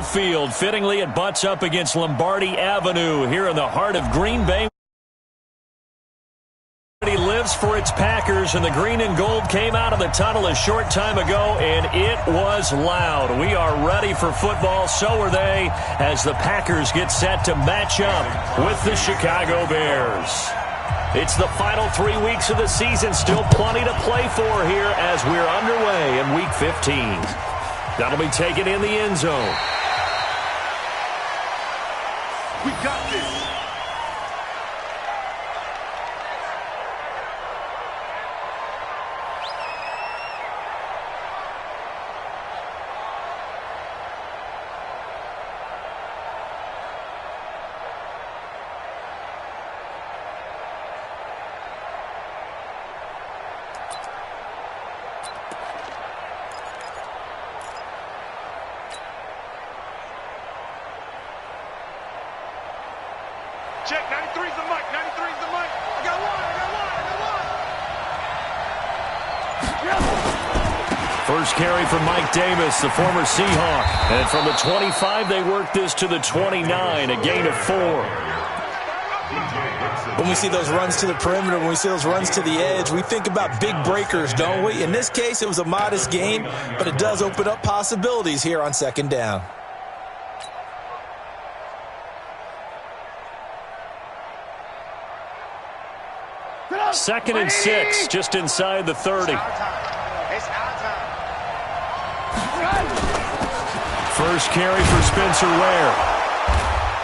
Field. Fittingly, it butts up against Lombardi Avenue here in the heart of Green Bay. He lives for its Packers, and the green and gold came out of the tunnel a short time ago, and it was loud. We are ready for football. So are they, as the Packers get set to match up with the Chicago Bears. It's the final 3 weeks of the season. Still plenty to play for here as we're underway in Week 15. That'll be taken in the end zone. We got this. Check, 93's the mic, 93's the mic. I got one. First carry from Mike Davis, the former Seahawk. And from the 25, they work this to the 29, a gain of 4. When we see those runs to the perimeter, when we see those runs to the edge, we think about big breakers, don't we? In this case, it was a modest gain, but it does open up possibilities here on second down. Second and 6, just inside the 30. First carry for Spencer Ware.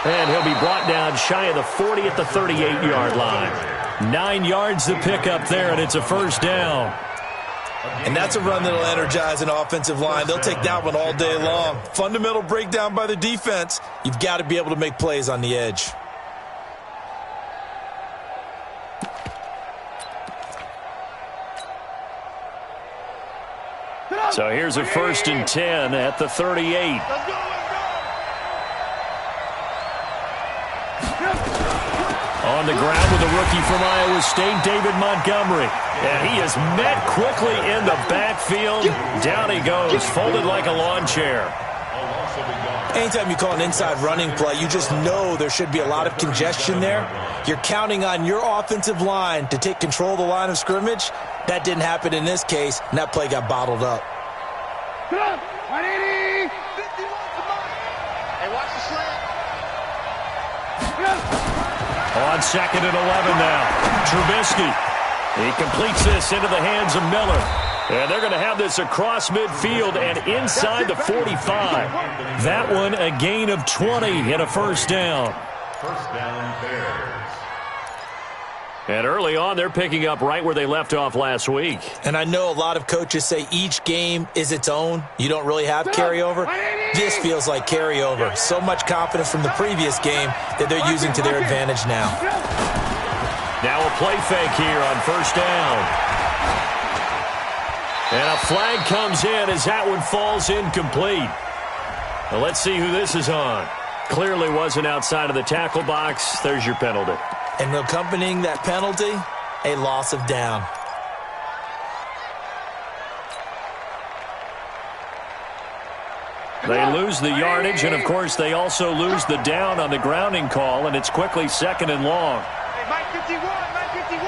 And he'll be brought down shy of the 40 at the 38-yard line. 9 yards to pick up there, and it's a first down. And that's a run that'll energize an offensive line. They'll take that one all day long. Fundamental breakdown by the defense. You've got to be able to make plays on the edge. So here's a first and 10 at the 38. On the ground with a rookie from Iowa State, David Montgomery. And he is met quickly in the backfield. Down he goes, folded like a lawn chair. Anytime you call an inside running play, you just know there should be a lot of congestion there. You're counting on your offensive line to take control of the line of scrimmage. That didn't happen in this case, and that play got bottled up. 180. Hey, watch the slant. On second and 11 now. Trubisky. He completes this into the hands of Miller. And they're going to have this across midfield and inside the 45. That one a gain of 20 and a first down. First down, Bears. And early on, they're picking up right where they left off last week. And I know a lot of coaches say each game is its own. You don't really have carryover. This feels like carryover. So much confidence from the previous game that they're using to their advantage now. Now a play fake here on first down. And a flag comes in as that one falls incomplete. Well, let's see who this is on. Clearly wasn't outside of the tackle box. There's your penalty. And accompanying that penalty, a loss of down. They lose the yardage, and, of course, they also lose the down on the grounding call, and it's quickly second and long. Hey, Mike 51, Mike 51.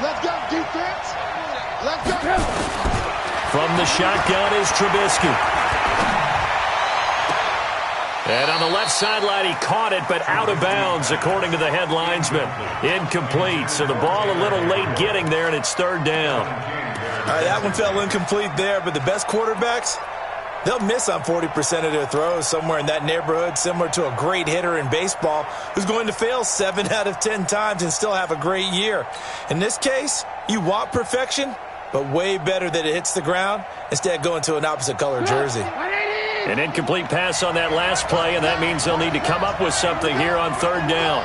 Let's go, defense. Let's go. From the shotgun is Trubisky. And on the left sideline, he caught it, but out of bounds, according to the head linesman. Incomplete, so the ball a little late getting there, and it's third down. All right, that one fell incomplete there, but the best quarterbacks, they'll miss on 40% of their throws, somewhere in that neighborhood, similar to a great hitter in baseball who's going to fail 7 out of 10 times and still have a great year. In this case, you want perfection, but way better that it hits the ground instead of going to an opposite color jersey. An incomplete pass on that last play, and that means they'll need to come up with something here on third down.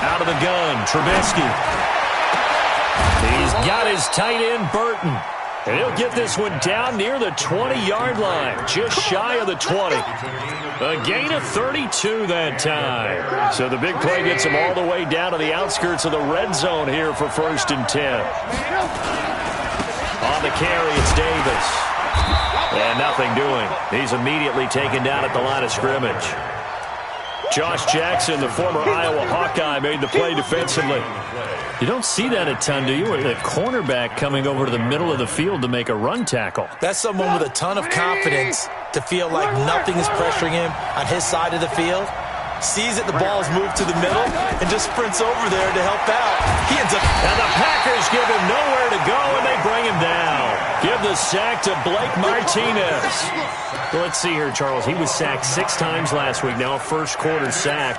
Out of the gun, Trubisky. He's got his tight end, Burton. And he'll get this one down near the 20-yard line, just shy of the 20. A gain of 32 that time. So the big play gets him all the way down to the outskirts of the red zone here for first and 10. On the carry, it's Davis. And nothing doing. He's immediately taken down at the line of scrimmage. Josh Jackson, the former Iowa Hawkeye, made the play defensively. You don't see that a ton, do you? A cornerback coming over to the middle of the field to make a run tackle. That's someone with a ton of confidence to feel like nothing is pressuring him on his side of the field. Sees that the ball is moved to the middle and just sprints over there to help out. He ends up... And the Packers give him nowhere to go, and they bring him down. Give the sack to Blake Martinez. Well, let's see here, Charles. He was sacked 6 times last week. Now a first-quarter sack.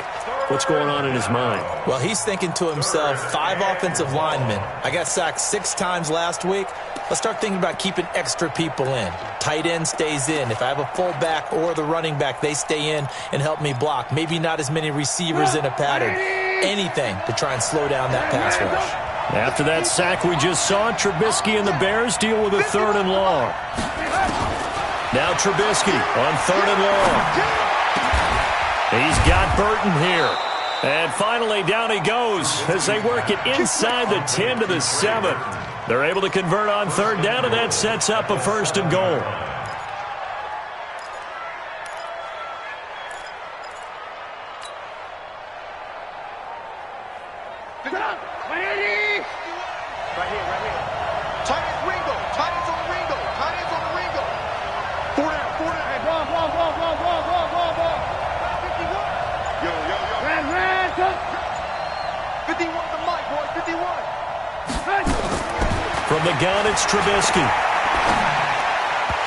What's going on in his mind? Well, he's thinking to himself, 5 offensive linemen. I got sacked 6 times last week. Let's start thinking about keeping extra people in. Tight end stays in. If I have a fullback or the running back, they stay in and help me block. Maybe not as many receivers in a pattern. Anything to try and slow down that pass rush. After that sack we just saw, Trubisky and the Bears deal with a 3rd and long. Now Trubisky on 3rd and long. He's got Burton here. And finally, down he goes as they work it inside the 10 to the 7. They're able to convert on 3rd down, and that sets up a 1st and goal. Right here. Tight ends Ringo. Tight ends on the Ringo. Tight ends on the Ringo. 4 down. Hey, ball. 51. Yo. Ran. 51 the mic, boys. 51. From the gun, it's Trubisky.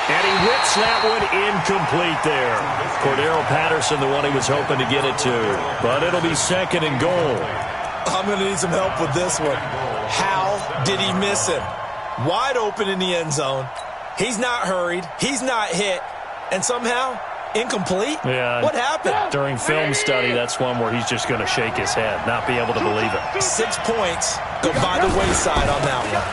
And he whips that one incomplete there. Cordero Patterson, the one he was hoping to get it to. But it'll be 2nd and goal. I'm going to need some help with this one. How did he miss him? Wide open in the end zone. He's not hurried. He's not hit. And somehow, incomplete? Yeah. What happened? During film study, that's one where he's just going to shake his head, not be able to believe it. 6 points go by the wayside on that one.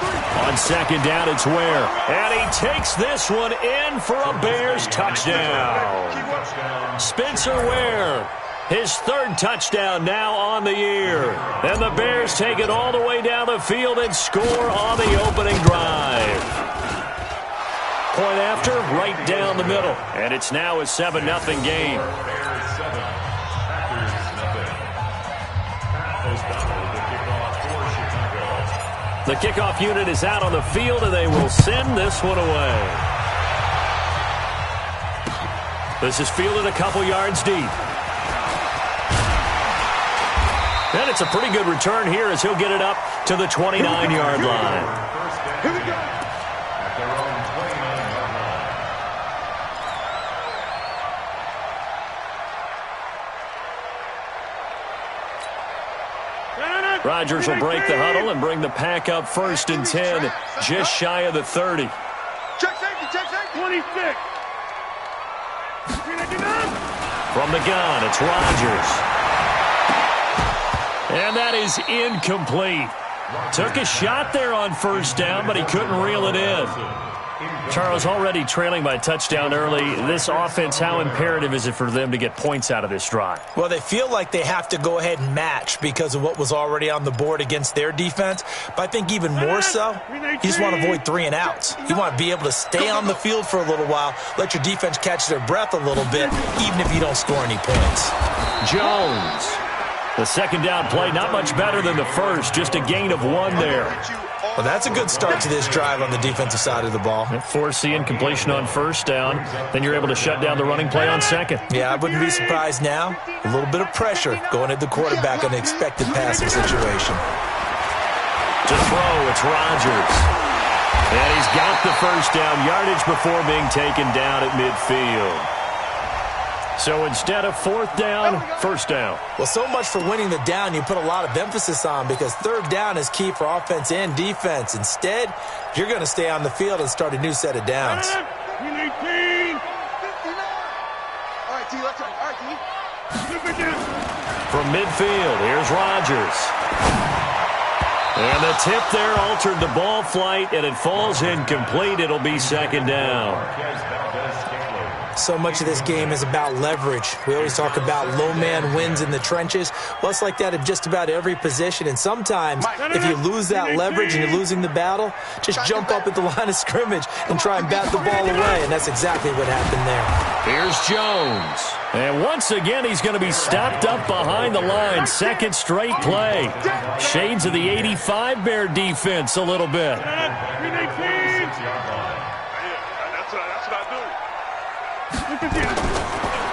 On 2nd down, it's Ware. And he takes this one in for a Bears touchdown. Spencer Ware. His 3rd touchdown now on the year. And the Bears take it all the way down the field and score on the opening drive. Point after, right down the middle. And it's now a 7-0 game. The kickoff unit is out on the field, and they will send this one away. This is fielded a couple yards deep. And it's a pretty good return here as he'll get it up to the 29-yard line. Here we go. Rodgers will break the huddle and bring the pack up 1st and 10, just shy of the 30. Check safety. 26. From the gun, it's Rodgers. And that is incomplete. Took a shot there on 1st down, but he couldn't reel it in. Charles, already trailing by a touchdown early. This offense, how imperative is it for them to get points out of this drive? Well, they feel like they have to go ahead and match because of what was already on the board against their defense. But I think even more so, you just want to avoid 3 and outs. You want to be able to stay on the field for a little while, let your defense catch their breath a little bit, even if you don't score any points. Jones. The 2nd down play, not much better than the 1st, just a gain of 1 there. Well, that's a good start to this drive on the defensive side of the ball. Force the incompletion on 1st down, then you're able to shut down the running play on 2nd. Yeah, I wouldn't be surprised now. A little bit of pressure going at the quarterback in an expected passing situation. To throw, it's Rodgers. And he's got the 1st down yardage before being taken down at midfield. So instead of 4th down, 1st down. Well, so much for winning the down you put a lot of emphasis on because 3rd down is key for offense and defense. Instead, you're going to stay on the field and start a new set of downs. All right, T, let's go. All right, T. From midfield, here's Rodgers. And the tip there altered the ball flight, and it falls incomplete. It'll be 2nd down. So much of this game is about leverage. We always talk about low man wins in the trenches. Well, it's like that in just about every position. And sometimes, if you lose that leverage and you're losing the battle, just jump up at the line of scrimmage and try and bat the ball away. And that's exactly what happened there. Here's Jones. And once again, he's going to be stopped up behind the line. Second straight play. Shades of the 85 Bear defense a little bit.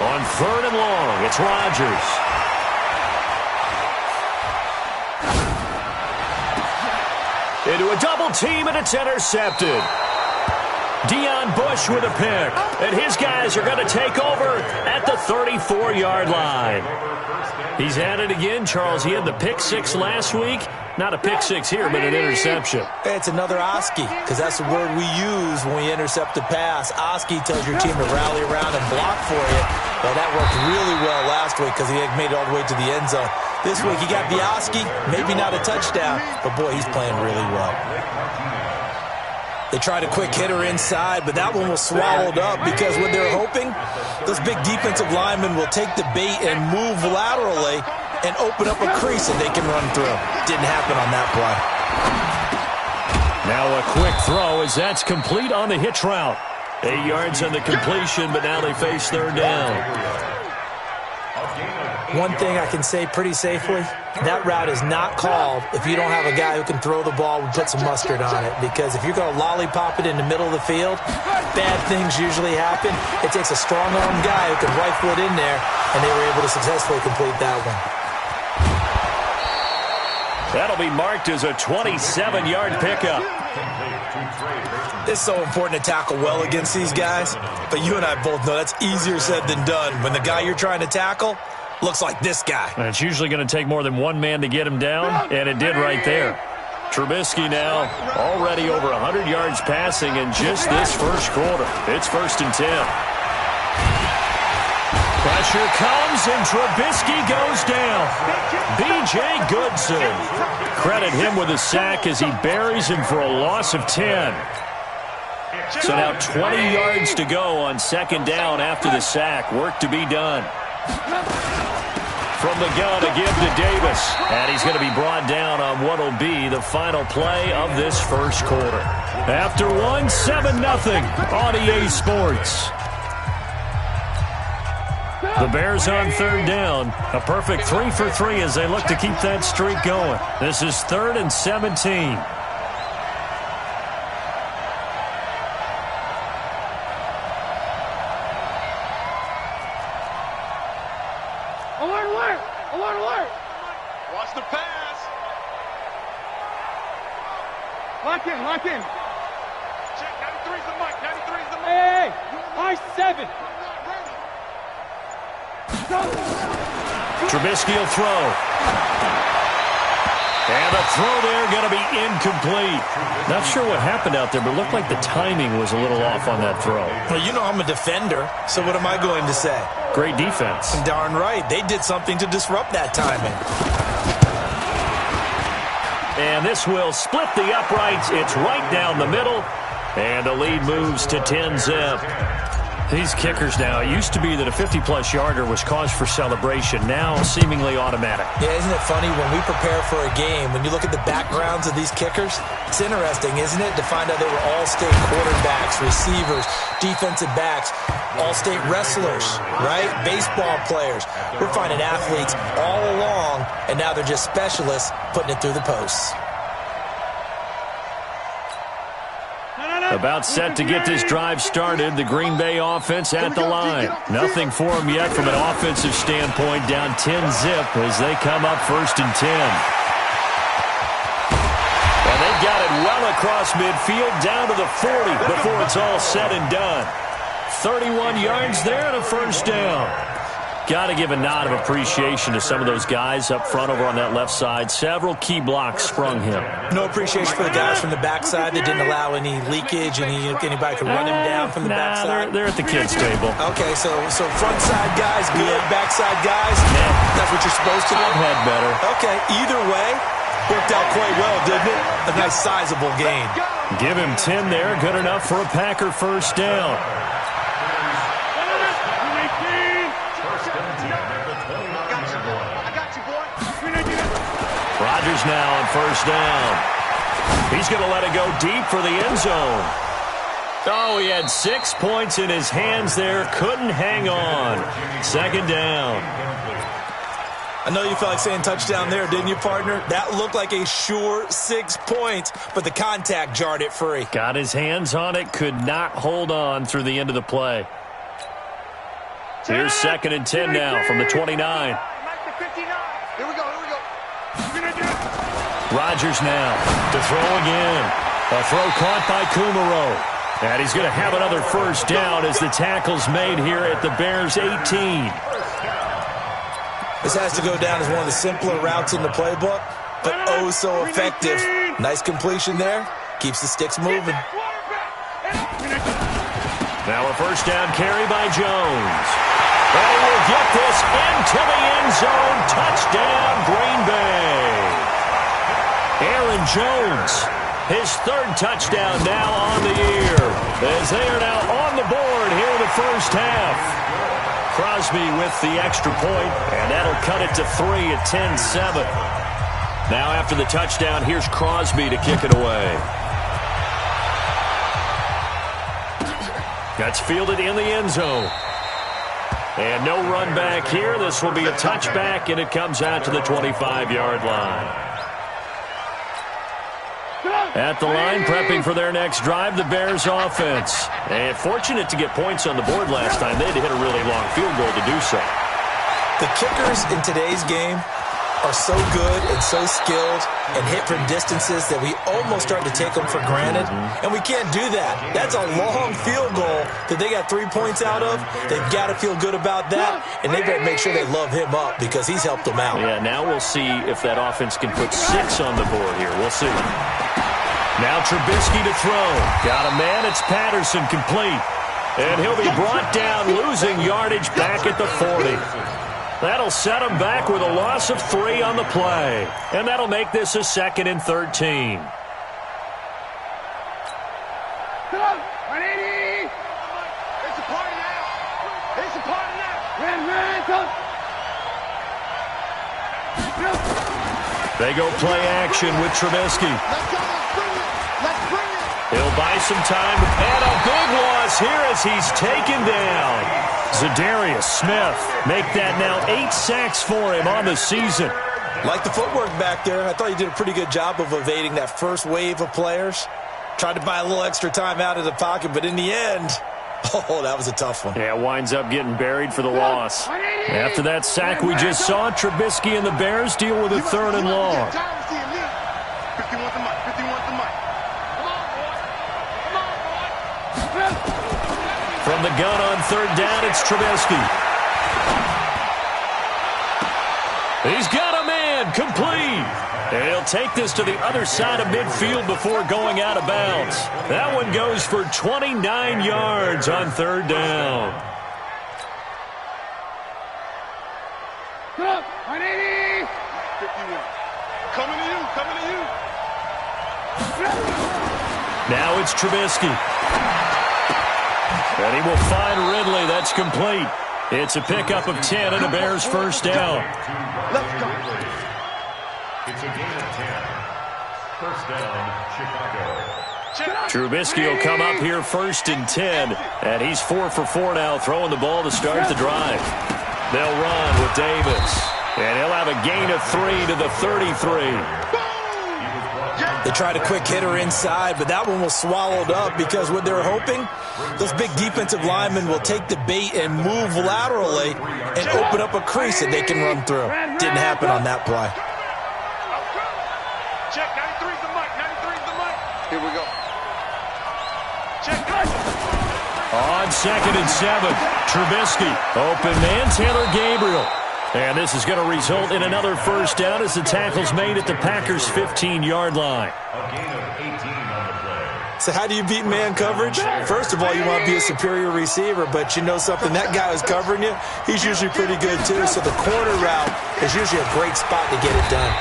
On 3rd and long, it's Rodgers. Into a double team, and it's intercepted. Deion Bush with a pick. And his guys are going to take over at the 34-yard line. He's at it again, Charles. He had the pick six last week. Not a pick six here, but an interception. It's another Oski, because that's the word we use when we intercept a pass. Oski tells your team to rally around and block for you. Well, that worked really well last week because he made it all the way to the end zone. This week he got the Oski, maybe not a touchdown, but boy, he's playing really well. They tried a quick hitter inside, but that one was swallowed up because what they're hoping, those big defensive linemen will take the bait and move laterally and open up a crease that they can run through. Didn't happen on that play. Now a quick throw as that's complete on the hitch route. 8 yards on the completion, but now they face 3rd down. One thing I can say pretty safely, that route is not called if you don't have a guy who can throw the ball and put some mustard on it. Because if you're going to lollipop it in the middle of the field, bad things usually happen. It takes a strong-armed guy who can rifle it in there, and they were able to successfully complete that one. That'll be marked as a 27-yard pickup. It's so important to tackle well against these guys, but you and I both know that's easier said than done when the guy you're trying to tackle looks like this guy. And it's usually going to take more than one man to get him down, and it did right there. Trubisky now already over 100 yards passing in just this first quarter. It's 1st and 10. Pressure comes, and Trubisky goes down. B.J. Goodson. Credit him with a sack as he buries him for a loss of 10. So now 20 yards to go on 2nd down after the sack. Work to be done. From the gun, a give to Davis. And he's going to be brought down on what will be the final play of this first quarter. After one, 7-0 on EA Sports. The Bears on 3rd down. A perfect 3 for 3 as they look to keep that streak going. This is 3rd and 17. Watch the pass. Lock in. Check, 93's the mic, 93's the mic. Hey, high 7. Trubisky will throw. And the throw there going to be incomplete. Not sure what happened out there, but it looked like the timing was a little off on that throw. Well, you know I'm a defender, so what am I going to say? Great defense. Darn right. They did something to disrupt that timing. And this will split the uprights. It's right down the middle. And the lead moves to 10-zip. These kickers now, it used to be that a 50-plus yarder was cause for celebration. Now seemingly automatic. Yeah, isn't it funny when we prepare for a game, when you look at the backgrounds of these kickers, it's interesting, isn't it, to find out they were all-state quarterbacks, receivers, defensive backs, all-state wrestlers, right? Baseball players. We're finding athletes all along, and now they're just specialists putting it through the posts. About set to get this drive started, the Green Bay offense at the line. Nothing for them yet from an offensive standpoint, down 10-zip as they come up 1st and 10. And they've got it well across midfield, down to the 40 before it's all said and done. 31 yards there and a 1st down. Got to give a nod of appreciation to some of those guys up front over on that left side. Several key blocks sprung him. No appreciation for the guys from the backside that didn't allow any leakage, and anybody could run him down from the backside. They're at the kids' table. Okay, so front side guys good, backside guys, that's what you're supposed to do? I've had better. Okay, either way, worked out quite well, didn't it? A nice sizable gain. Give him 10 there, good enough for a Packer 1st down. I got you, boy. Rodgers now on first down. He's going to let it go deep for the end zone. Oh, he had 6 points in his hands there. Couldn't hang on. Second down. I know you felt like saying touchdown there, didn't you, partner? That looked like a sure 6 points, but the contact jarred it free. Got his hands on it, could not hold on through the end of the play. Here's 2nd and 10 now from the 29. Here we go. Rodgers now to throw again. A throw caught by Kumaro. And he's going to have another first down as the tackle's made here at the Bears' 18. This has to go down as one of the simpler routes in the playbook, but oh so effective. Nice completion there. Keeps the sticks moving. Now a first down carry by Jones. They will get this into the end zone. Touchdown, Green Bay. Aaron Jones, his 3rd touchdown now on the year, as they are now on the board here in the first half. Crosby with the extra point, and that'll cut it to 3 at 10-7. Now after the touchdown, here's Crosby to kick it away. That's fielded in the end zone. And no run back here. This will be a touchback, and it comes out to the 25-yard line. At the line, prepping for their next drive, the Bears offense. And fortunate to get points on the board last time. They had to hit a really long field goal to do so. The kickers in today's game are so good and so skilled and hit from distances that we almost start to take them for granted. And we can't do that. That's a long field goal that they got 3 points out of. They've got to feel good about that, and they better make sure they love him up because he's helped them out. Yeah, now we'll see if that offense can put 6 on the board here. We'll see. Now Trubisky to throw. Got a man. It's Patterson complete. And he'll be brought down, losing yardage back at the 40. That'll set him back with a loss of 3 on the play. And that'll make this a 2nd and 13. Come on, 180. It's a party now. It's a party now. Ran, come. They go play action with Trubisky. Let's go. Let's bring it. He'll buy some time. And a big loss here as he's taken down. Zadarius Smith make that now 8 sacks for him on the season. Like the footwork back there, I thought he did a pretty good job of evading that first wave of players. Tried to buy a little extra time out of the pocket, but in the end, oh, that was a tough one. Yeah, winds up getting buried for the loss. After that sack we just saw, Trubisky and the Bears deal with a 3rd and long. 51 the mic. 51 the mic. From the gun on 3rd down, it's Trubisky. He's got a man, complete. And he'll take this to the other side of midfield before going out of bounds. That one goes for 29 yards on 3rd down. Come on, 180. 51. Coming to you, coming to you. Now it's Trubisky. And he will find Ridley. That's complete. It's a pickup of 10 and a Bears first down. Let's go. It's a gain of 10. First down, Chicago. Trubisky will come up here 1st and 10. And he's 4 for 4 now, throwing the ball to start the drive. They'll run with Davis. And he'll have a gain of 3 to the 33. They tried a quick hitter inside, but that one was swallowed up because what they're hoping, those big defensive linemen will take the bait and move laterally and open up a crease that they can run through. Didn't happen on that play. Check, 93's the mic, 93's the mic. Here we go. Check, On 2nd and 7, Trubisky. Open man, Taylor Gabriel. And this is going to result in another first down as the tackle's made at the Packers' 15-yard line. A gain of 18 on the play. So how do you beat man coverage? First of all, you want to be a superior receiver, but you know something, that guy who's covering you, he's usually pretty good too. So the corner route is usually a great spot to get it done.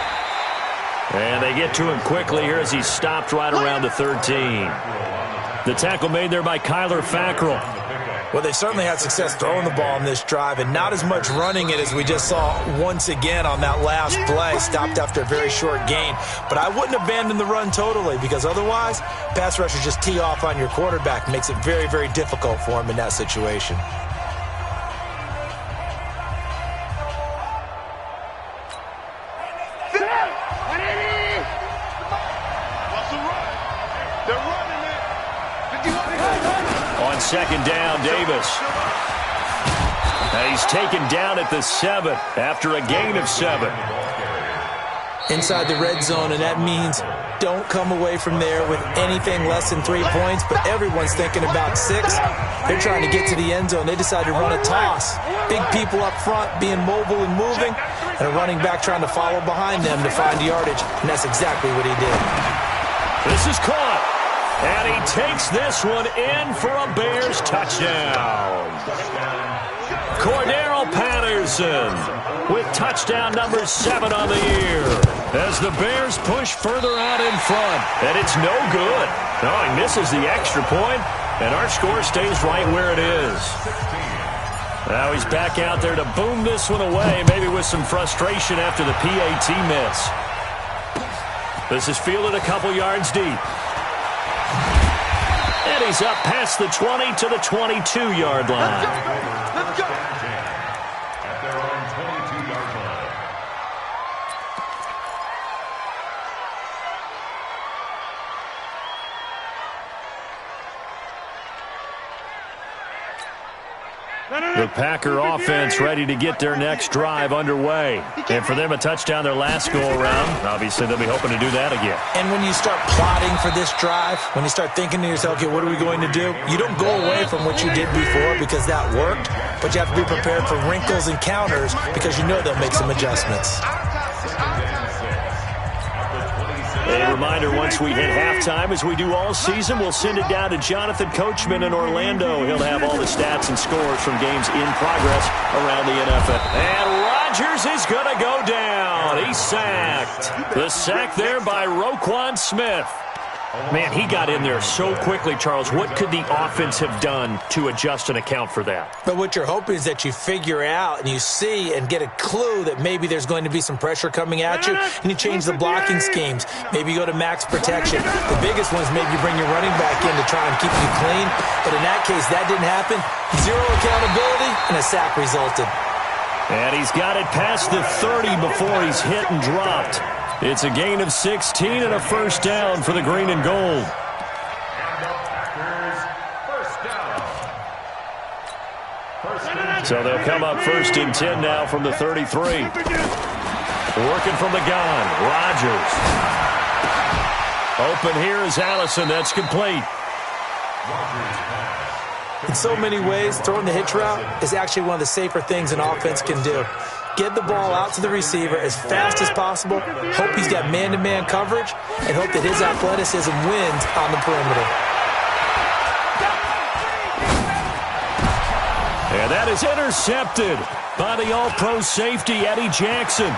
And they get to him quickly here as he's stopped right around the 13. The tackle made there by Kyler Fackrell. Well, they certainly had success throwing the ball on this drive and not as much running it as we just saw once again on that last play. Stopped after a very short gain. But I wouldn't abandon the run totally because otherwise, pass rushers just tee off on your quarterback. Makes it very, very difficult for him in that situation. Second down, Davis. He's taken down at the 7 after a gain of 7. Inside the red zone, and that means don't come away from there with anything less than 3 points, but everyone's thinking about 6. They're trying to get to the end zone. They decide to run a toss. Big people up front being mobile and moving, and a running back trying to follow behind them to find yardage, and that's exactly what he did. This is caught. And he takes this one in for a Bears touchdown. Cordero Patterson with touchdown number 7 on the year as the Bears push further out in front. And it's no good. No, he misses the extra point, and our score stays right where it is. Now he's back out there to boom this one away, maybe with some frustration after the PAT miss. This is fielded a couple yards deep. And he's up past the 20 to the 22-yard line. Let's go. At their own 22-yard line. The Packer offense ready to get their next drive underway. And for them, a touchdown their last go-around. Obviously, they'll be hoping to do that again. And when you start plotting for this drive, when you start thinking to yourself, okay, what are we going to do? You don't go away from what you did before because that worked, but you have to be prepared for wrinkles and counters because you know they'll make some adjustments. A reminder, once we hit halftime, as we do all season, we'll send it down to Jonathan Coachman in Orlando. He'll have all the stats and scores from games in progress around the NFL. And Rodgers is going to go down. He's sacked. The sack there by Roquan Smith. Man, he got in there so quickly, Charles. What could the offense have done to adjust and account for that? But what you're hoping is that you figure out and you see and get a clue that maybe there's going to be some pressure coming at you, and you change the blocking schemes. Maybe you go to max protection. The biggest one is maybe you bring your running back in to try and keep you clean. But in that case, that didn't happen. Zero accountability, and a sack resulted. And he's got it past the 30 before he's hit and dropped. It's a gain of 16 and a first down for the green and gold. So they'll come up 1st and 10 now from the 33. Working from the gun, Rodgers. Open here is Allison. That's complete. In so many ways, throwing the hitch route is actually one of the safer things an offense can do. Get the ball out to the receiver as fast as possible, hope he's got man-to-man coverage, and hope that his athleticism wins on the perimeter. And that is intercepted by the All-Pro safety, Eddie Jackson.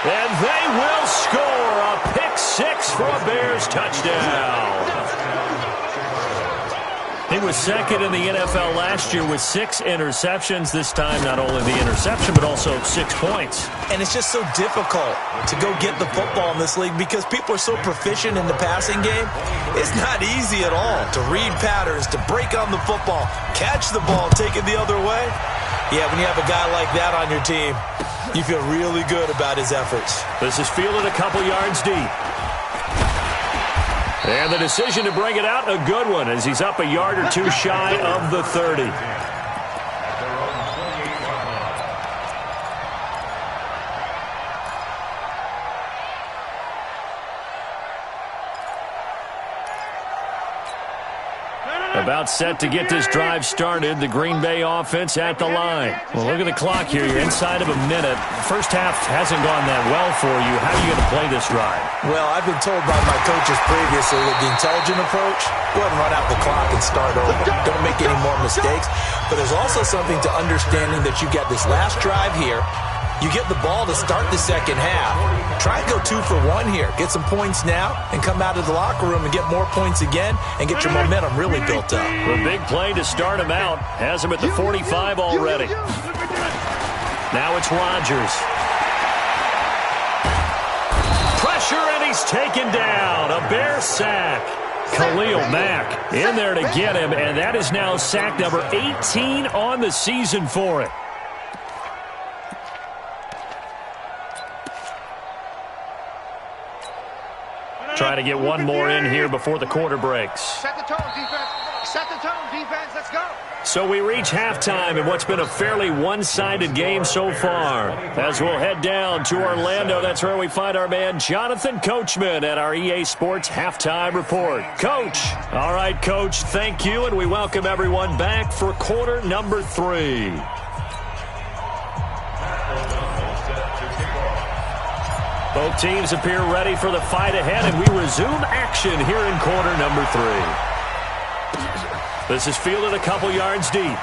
And they will score a pick 6 for a Bears touchdown. He was second in the NFL last year with 6 interceptions. This time, not only the interception, but also 6 points. And it's just so difficult to go get the football in this league because people are so proficient in the passing game. It's not easy at all to read patterns, to break on the football, catch the ball, take it the other way. Yeah, when you have a guy like that on your team, you feel really good about his efforts. This is fielded a couple yards deep. And the decision to bring it out, a good one, as he's up a yard or 2 shy of the 30. About set to get this drive started. The Green Bay offense at the line. Well, look at the clock here. You're inside of a minute. First half hasn't gone that well for you. How are you going to play this drive? Well, I've been told by my coaches previously that the intelligent approach, go ahead and run out the clock and start over. Don't make any more mistakes. But there's also something to understanding that you got this last drive here. You get the ball to start the second half. Try and go 2 for 1 here. Get some points now and come out of the locker room and get more points again and get your momentum really built up. The big play to start him out has him at the 45 already. Now it's Rodgers. Pressure, and he's taken down. A Bear sack. Khalil Mack in there to get him, and that is now sack number 18 on the season for it. Try to get one more in here before the quarter breaks. Set the tone, defense. Set the tone, defense. Let's go. So we reach halftime in what's been a fairly one-sided game so far. As we'll head down to Orlando, that's where we find our man Jonathan Coachman at our EA Sports Halftime Report. Coach. All right, Coach, thank you, and we welcome everyone back for quarter number 3. Both teams appear ready for the fight ahead, and we resume action here in quarter number 3. This is fielded a couple yards deep.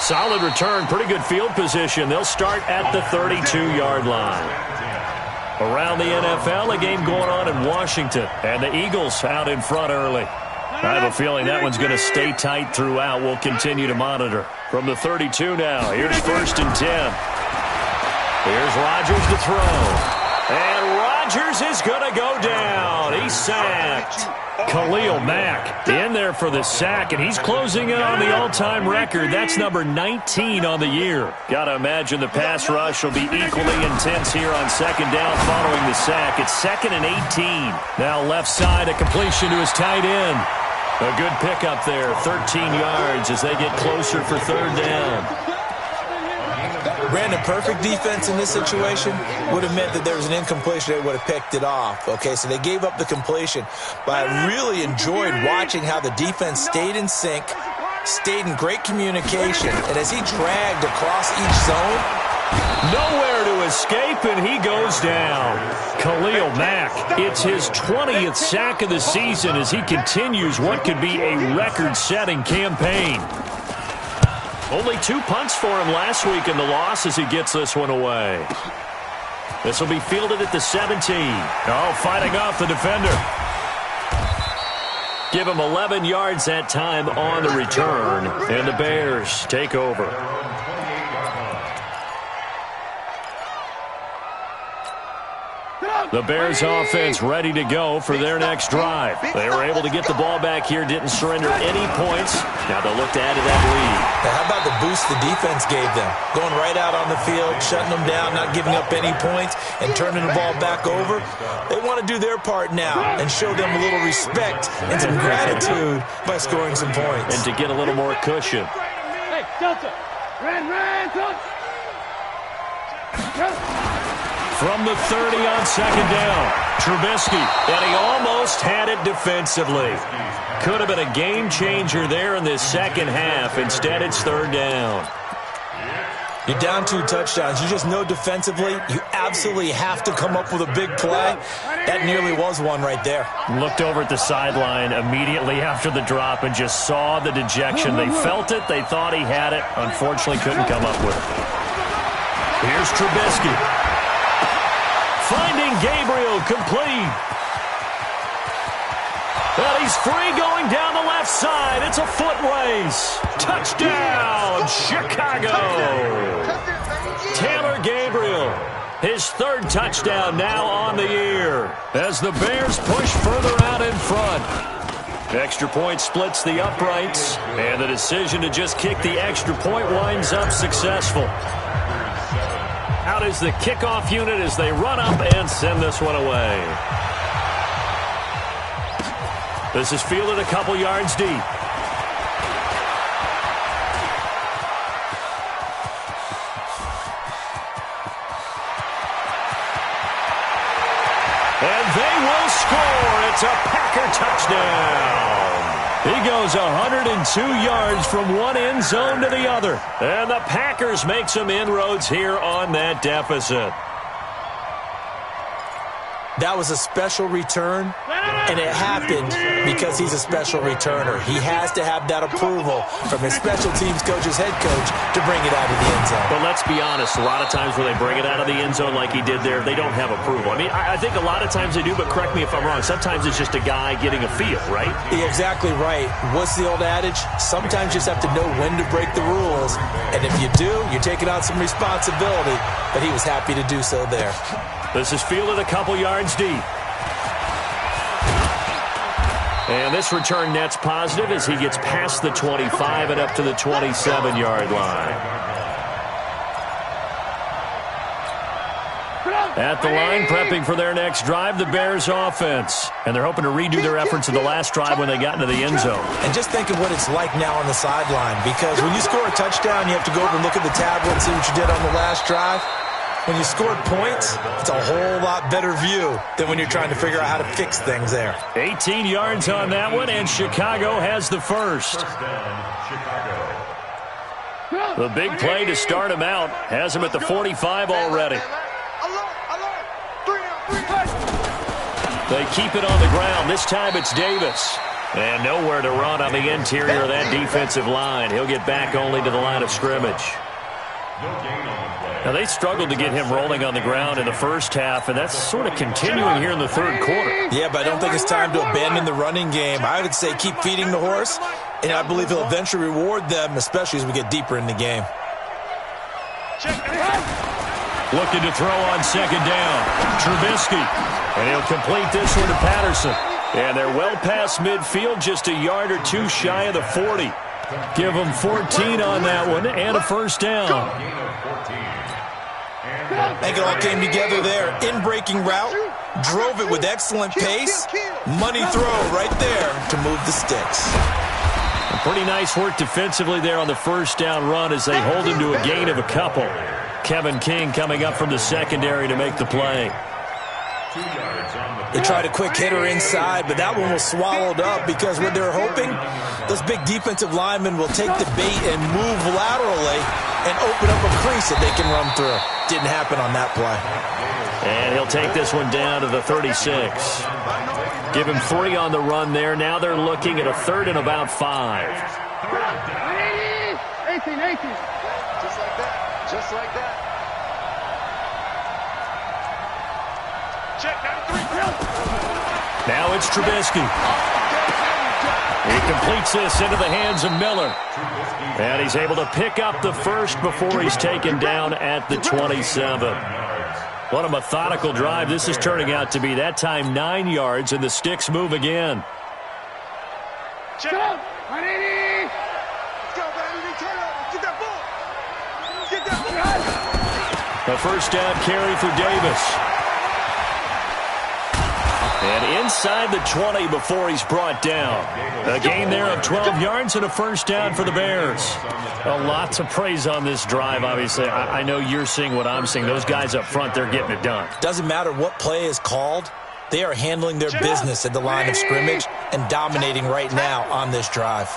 Solid return, pretty good field position. They'll start at the 32-yard line. Around the NFL, a game going on in Washington, and the Eagles out in front early. I have a feeling that one's going to stay tight throughout. We'll continue to monitor. From the 32 now, here's 1st and 10. Here's Rodgers to throw. And Rodgers is going to go down. He's sacked. Khalil Mack in there for the sack, and he's closing in on the all-time record. That's number 19 on the year. Got to imagine the pass rush will be equally intense here on 2nd down following the sack. It's 2nd and 18. Now left side, a completion to his tight end. A good pickup there, 13 yards as they get closer for 3rd down. Brandon, perfect defense in this situation would have meant that there was an incompletion. They would have picked it off. Okay, so they gave up the completion. But I really enjoyed watching how the defense stayed in sync, stayed in great communication, and as he dragged across each zone, nowhere to escape, and he goes down. Khalil Mack, it's his 20th sack of the season as he continues what could be a record-setting campaign. Only 2 punts for him last week in the loss as he gets this one away. This will be fielded at the 17. Oh, fighting off the defender. Give him 11 yards that time on the return, and the Bears take over. The Bears offense ready to go for their next drive. They were able to get the ball back here, didn't surrender any points. Now they'll look to add to that lead. Now how about the boost the defense gave them? Going right out on the field, shutting them down, not giving up any points, and turning the ball back over. They want to do their part now and show them a little respect and some gratitude by scoring some points. And to get a little more cushion. Hey, Delta. Ran, Delta. From the 30 on 2nd down, Trubisky, and he almost had it defensively. Could have been a game changer there in this second half. Instead, it's 3rd down. You're down 2 touchdowns. You just know defensively you absolutely have to come up with a big play. That nearly was one right there. Looked over at the sideline immediately after the drop and just saw the dejection. They felt it. They thought he had it. Unfortunately, couldn't come up with it. Here's Trubisky. Finding Gabriel complete. And he's free going down the left side. It's a foot race. Touchdown, Chicago. Taylor Gabriel, his 3rd touchdown now on the year as the Bears push further out in front. Extra point splits the uprights, and the decision to just kick the extra point winds up successful. Out is the kickoff unit as they run up and send this one away. This is fielded a couple yards deep. And they will score. It's a Packer touchdown. He goes 102 yards from one end zone to the other. And the Packers make some inroads here on that deficit. That was a special return, and it happened because he's a special returner. He has to have that approval from his special teams coach's head coach to bring it out of the end zone. But let's be honest, a lot of times when they bring it out of the end zone like he did there, they don't have approval. I mean, I think a lot of times they do, but correct me if I'm wrong. Sometimes it's just a guy getting a feel, right? You're exactly right. What's the old adage? Sometimes you just have to know when to break the rules, and if you do, you're taking on some responsibility, but he was happy to do so there. This is fielded a couple yards deep. And this return net's positive as he gets past the 25 and up to the 27-yard line. At the line, prepping for their next drive, the Bears offense. And they're hoping to redo their efforts of the last drive when they got into the end zone. And just think of what it's like now on the sideline, because when you score a touchdown, you have to go over and look at the tablet and see what you did on the last drive. When you scored points, it's a whole lot better view than when you're trying to figure out how to fix things there. 18 yards on that one, and Chicago has the first. The big play to start him out has him at the 45 already. They keep it on the ground. This time it's Davis. And nowhere to run on the interior of that defensive line. He'll get back only to the line of scrimmage. Now, they struggled to get him rolling on the ground in the first half, and that's sort of continuing here in the third quarter. Yeah, but I don't think it's time to abandon the running game. I would say keep feeding the horse, and I believe he'll eventually reward them, especially as we get deeper in the game. Looking to throw on second down. Trubisky. And he'll complete this one to Patterson. And they're well past midfield, just a yard or two shy of the 40. Give them 14 on that one and a first down. I think it all came together there. In-breaking route, drove it with excellent pace. Money throw right there to move the sticks. Pretty nice work defensively there on the first down run as they hold him to a gain of a couple. Kevin King coming up from the secondary to make the play. They tried a quick hitter inside, but that one was swallowed up because what they're hoping, those big defensive linemen will take the bait and move laterally and open up a crease that they can run through. Didn't happen on that play. And he'll take this one down to the 36. Give him 3 on the run there. Now they're looking at a third and about 5. 18. Just like that. Just like that. Check 93. Now it's Trubisky. He completes this into the hands of Miller. And he's able to pick up the first before he's taken down at the 27. What a methodical drive this is turning out to be. That time 9 yards, and the sticks move again. Check. 180. Let's go, baby. Turn over. Get that ball. Get that ball. A first down carry for Davis. And inside the 20 before he's brought down. A gain there of 12 yards and a first down for the Bears. A lot to praise on this drive, obviously. I know you're seeing what I'm seeing. Those guys up front, they're getting it done. Doesn't matter what play is called. They are handling their business at the line of scrimmage and dominating right now on this drive.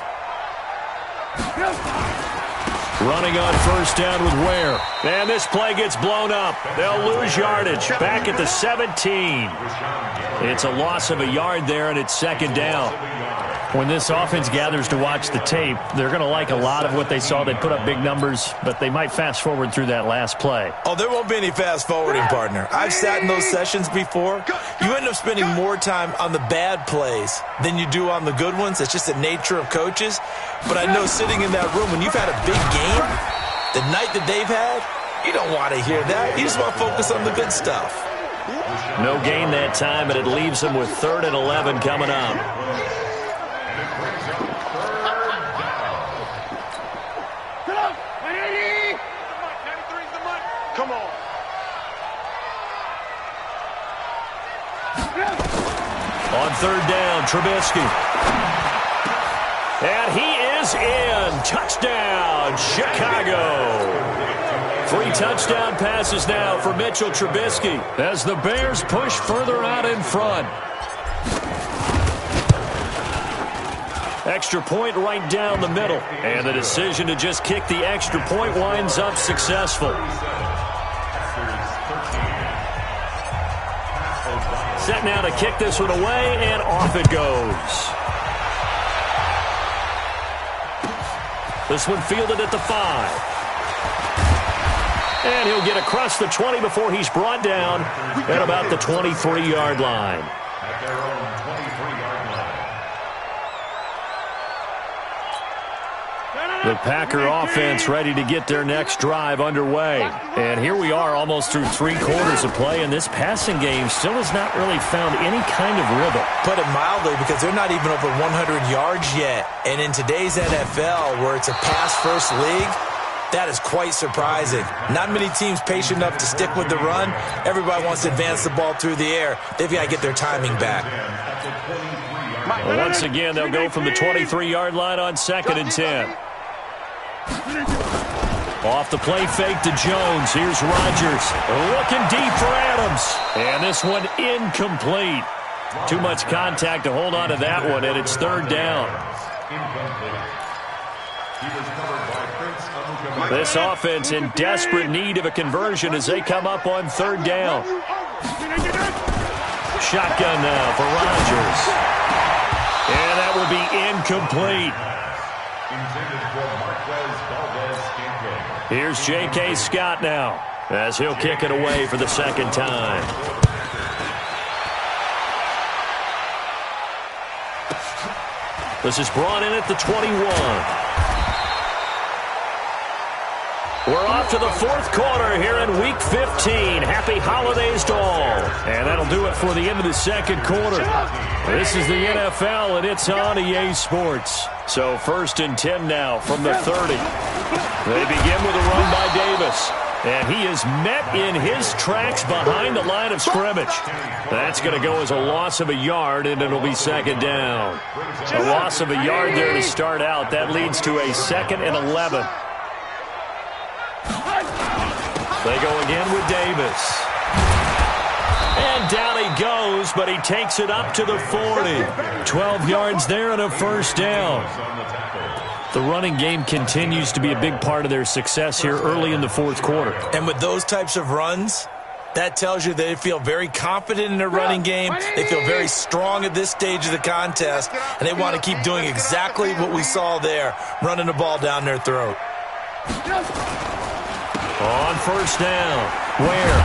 Running on first down with Ware. And this play gets blown up. They'll lose yardage. Back at the 17. It's a loss of a yard there, and it's second down. When this offense gathers to watch the tape, they're going to like a lot of what they saw. They put up big numbers, but they might fast forward through that last play. Oh, there won't be any fast forwarding, partner. I've sat in those sessions before. You end up spending more time on the bad plays than you do on the good ones. It's just the nature of coaches. But I know sitting in that room, when you've had a big game, the night that they've had, you don't want to hear that. You just want to focus on the good stuff. No gain that time, and it leaves them with 3rd and 11 coming up. Come on. On 3rd down, Trubisky. And he is in. Touchdown, Chicago. 3 touchdown passes now for Mitchell Trubisky as the Bears push further out in front. Extra point right down the middle. And the decision to just kick the extra point winds up successful. set now to kick this one away, and off it goes. This one fielded at the 5. And he'll get across the 20 before he's brought down at about the 23-yard line. At their own 23-yard line. The Packer offense ready to get their next drive underway. And here we are almost through 3 quarters of play, and this passing game still has not really found any kind of rhythm. Put it mildly, because they're not even over 100 yards yet. And in today's NFL, where it's a pass-first league, that is quite surprising. Not many teams patient enough to stick with the run. Everybody wants to advance the ball through the air. They've got to get their timing back. Well, once again, they'll go from the 23-yard line on 2nd and 10. Off the play fake to Jones. Here's Rodgers looking deep for Adams. And this one incomplete. Too much contact to hold on to that one, and it's 3rd down. This offense in desperate need of a conversion as they come up on 3rd down. Shotgun now for Rodgers. And that will be incomplete. Here's J.K. Scott now as he'll kick it away for the 2nd time. This is brought in at the 21. We're off to the 4th quarter here in Week 15. Happy holidays to all. And that'll do it for the end of the 2nd quarter. This is the NFL, and it's on EA Sports. So 1st and 10 now from the 30. They begin with a run by Davis. And he is met in his tracks behind the line of scrimmage. That's going to go as a loss of a yard, and it'll be 2nd down. A loss of a yard there to start out. That leads to a 2nd and 11. They go again with Davis. And down he goes, but he takes it up to the 40. 12 yards there and a 1st down. The running game continues to be a big part of their success here early in the 4th quarter. And with those types of runs, that tells you they feel very confident in their running game. They feel very strong at this stage of the contest, and they want to keep doing exactly what we saw there, running the ball down their throat. On 1st down, Ware.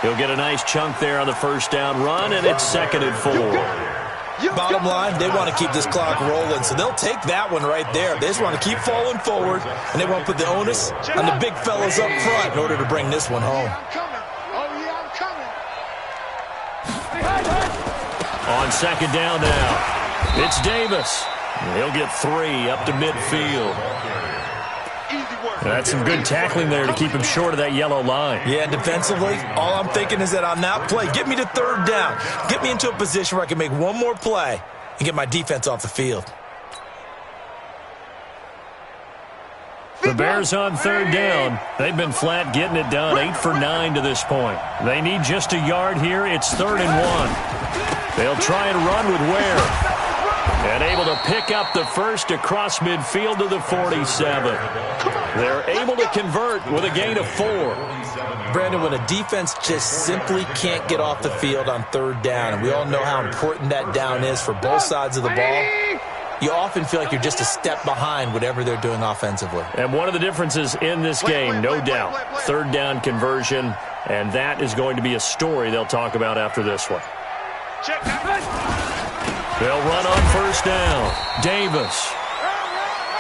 He'll get a nice chunk there on the 1st down run, and it's 2nd and 4. Bottom line, they want to keep this clock rolling, so they'll take that one right there. They just want to keep falling forward, and they want to put the onus on the big fellas up front in order to bring this one home. On 2nd down now, it's Davis. He'll get 3 up to midfield. That's some good tackling there to keep him short of that yellow line. Yeah, defensively, all I'm thinking is that on that play, get me to 3rd down. Get me into a position where I can make one more play and get my defense off the field. The Bears on 3rd down. They've been flat getting it done, 8 for 9 to this point. They need just a yard here. It's 3rd and 1. They'll try and run with Ware. And able to pick up the 1st across midfield to the 47. They're able to convert with a gain of 4. Brandon, when a defense just simply can't get off the field on 3rd down, and we all know how important that down is for both sides of the ball, you often feel like you're just a step behind whatever they're doing offensively. And one of the differences in this game, no doubt, 3rd down conversion, and that is going to be a story they'll talk about after this one. They'll run on 1st down. Davis.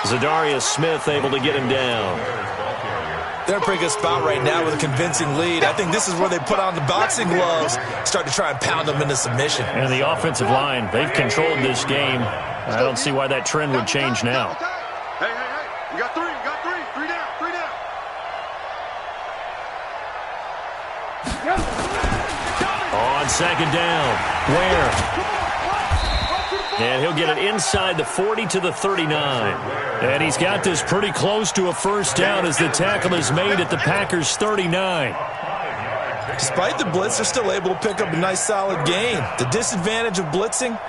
Zadarius Smith able to get him down. They're in a pretty good spot right now with a convincing lead. I think this is where they put on the boxing gloves, start to try and pound them into submission. And the offensive line, they've controlled this game. I don't see why that trend would change now. Hey, you got 3, three down. On 2nd down, Ware. And he'll get it inside the 40 to the 39. And he's got this pretty close to a 1st down as the tackle is made at the Packers' 39. Despite the blitz, they're still able to pick up a nice solid gain. The disadvantage of blitzing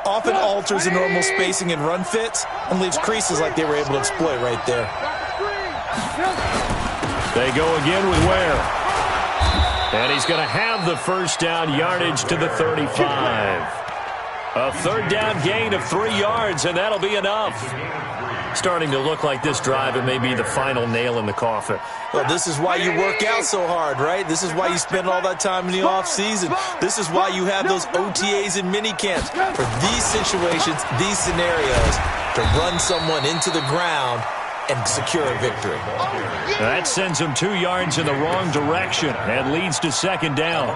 often alters the normal spacing and run fits and leaves creases like they were able to exploit right there. They go again with Ware. And he's going to have the first down, yardage to the 35. A third down gain of 3 yards, and that'll be enough. Starting to look like this drive, it may be the final nail in the coffin. Well, this is why you work out so hard, right? This is why you spend all that time in the offseason. This is why you have those OTAs and mini camps. For these situations, these scenarios, to run someone into the ground and secure a victory. That sends him 2 yards in the wrong direction and leads to second down.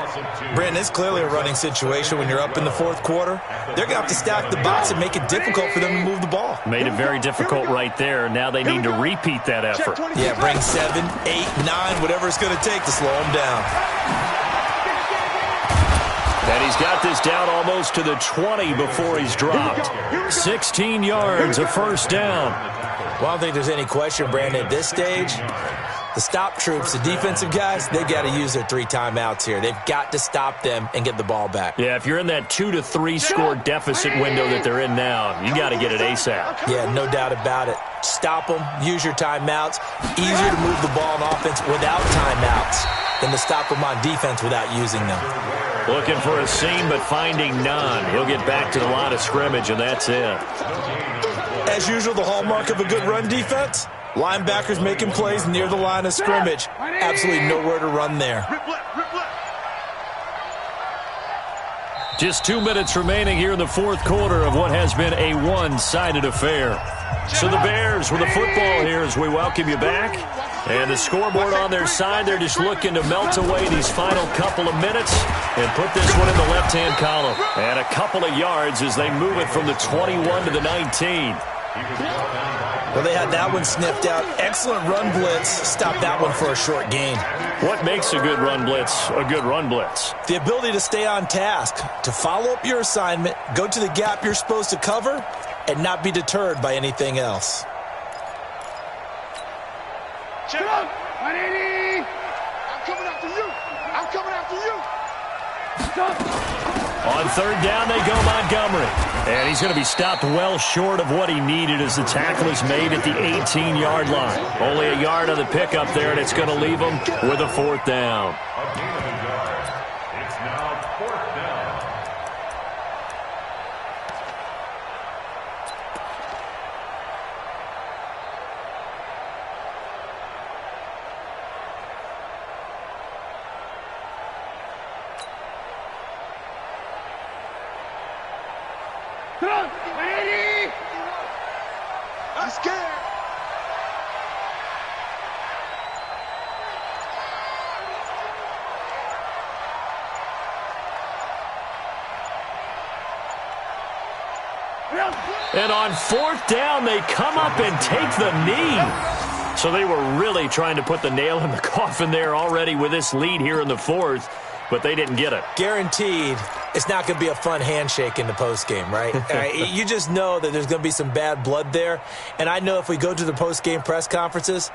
Brandon, it's clearly a running situation when you're up in the fourth quarter. They're going to have to stack the box and make it difficult for them to move the ball. Made it very difficult right there. Now they need to repeat that effort. Yeah, bring 7, 8, 9, whatever it's going to take to slow them down. And he's got this down almost to the 20 before he's dropped. 16 yards, a first down. Well, I don't think there's any question, Brandon, at this stage, the stop troops, the defensive guys, they've got to use their 3 timeouts here. They've got to stop them and get the ball back. Yeah, if you're in that 2 to 3 score deficit window that they're in now, you got to get it ASAP. Yeah, no doubt about it. Stop them, use your timeouts. Easier to move the ball on offense without timeouts than to stop them on defense without using them. Looking for a seam, but finding none. He'll get back to the line of scrimmage, and that's it. As usual, the hallmark of a good run defense, linebackers making plays near the line of scrimmage. Absolutely nowhere to run there. Just 2 minutes remaining here in the fourth quarter of what has been a one-sided affair. So the Bears with the football here as we welcome you back. And the scoreboard on their side, they're just looking to melt away these final couple of minutes and put this one in the left-hand column. And a couple of yards as they move it from the 21 to the 19. Well, they had that one sniffed out. Excellent run blitz. Stopped that one for a short gain. What makes a good run blitz a good run blitz? The ability to stay on task, to follow up your assignment, go to the gap you're supposed to cover, and not be deterred by anything else. Check. 180. I'm coming after you. I'm coming after you. Stop. On third down, they go Montgomery. And he's going to be stopped well short of what he needed as the tackle is made at the 18-yard line. Only a yard on the pickup there, and it's going to leave him with a fourth down. A gain of a yard. It's now fourth down. I'm scared. And on fourth down, they come up and take the knee. So they were really trying to put the nail in the coffin there already with this lead here in the fourth, but they didn't get it. Guaranteed, it's not going to be a fun handshake in the postgame, right? You just know that there's going to be some bad blood there. And I know if we go to the postgame press conferences,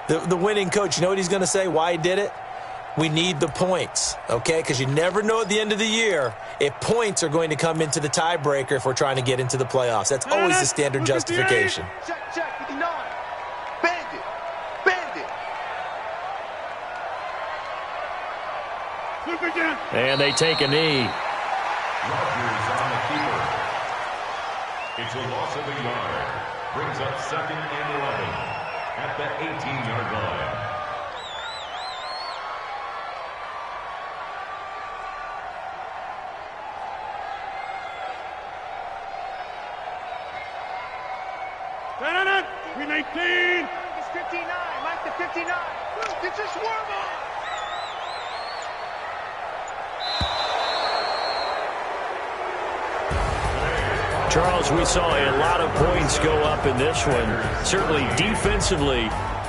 the winning coach, you know what he's going to say, why he did it? We need the points, okay? Because you never know at the end of the year if points are going to come into the tiebreaker if we're trying to get into the playoffs. That's always the standard justification. Check, 59. Bandit. Bandit. Look again. And they take a knee. Rodgers on the keeper. It's a loss of a yard. Brings up second and 11 at the 18-yard line. Win 18. It's 59. Mike the 59. Get your swarm on. Charles, we saw a lot of points go up in this one. Certainly defensively,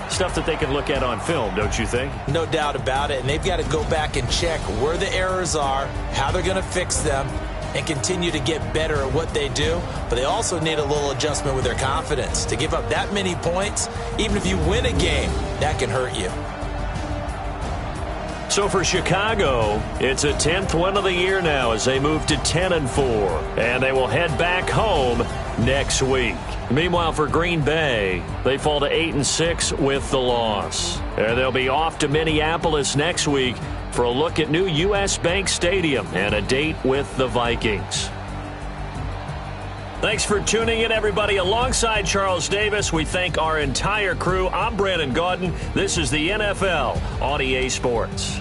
stuff that they can look at on film, don't you think? No doubt about it. And they've got to go back and check where the errors are, how they're going to fix them, and continue to get better at what they do. But they also need a little adjustment with their confidence. To give up that many points, even if you win a game, that can hurt you. So for Chicago, it's a 10th win of the year now as they move to 10-4. And they will head back home next week. Meanwhile, for Green Bay, they fall to 8-6 with the loss. And they'll be off to Minneapolis next week for a look at new U.S. Bank Stadium and a date with the Vikings. Thanks for tuning in, everybody. Alongside Charles Davis, we thank our entire crew. I'm Brandon Gaudin. This is the NFL on EA Sports.